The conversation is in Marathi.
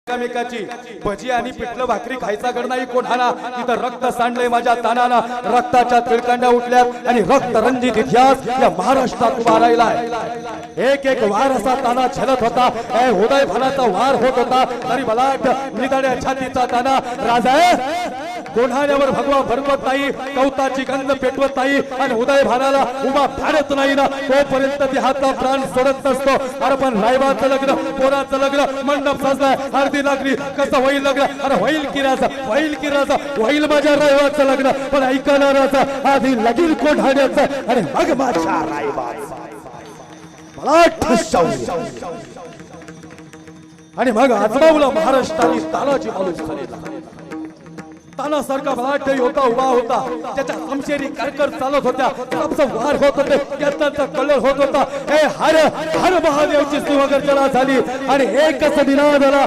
एकामेकाची भजी आणि पिठलं भाकरी खायचा गड नाही कोणाला। इथं रक्त सांडलंय माझ्या तानाला, रक्ताच्या तिळकांड्या उठल्यात आणि रक्त रंजित इतिहास या महाराष्ट्रात उभा राहिलाय। एक एक वार असा ताना झलत होता, उदय भानाचा वार होत होता तरी बलाट निदाड्या छातीचा ताना राजा कोणावर भगवा भरवत नाही, कौताची गंध पेटवत नाही आणि उदय भानाला उभा फाडत नाही ना तोपर्यंत ते हातला प्राण सोडत नसतो। अरे पण रायबाचं लग्न, पोराचं लग्न, मंडप सजलाय, हळदी लागली, कसं होईल लग्न? अरे होईल की राजा, होईल की राजा, होईल माझ्या रायबाचं लग्न, पण ऐकणाराचं आधी लगीन कोणाचं आणि मग माझ्या रायबाचं आणि मग आजमावला महाराष्ट्राने तानाजी मालूम तानासारखा बलाढ्य होता, उभा होता, त्याच्या समशेरी करकर चालत होत्या, सबचा वार होत होते, कीर्तनचा कलर होत होता। हे हर हर महादेवची शिवगर्जना झाली आणि एकच निनाद आला।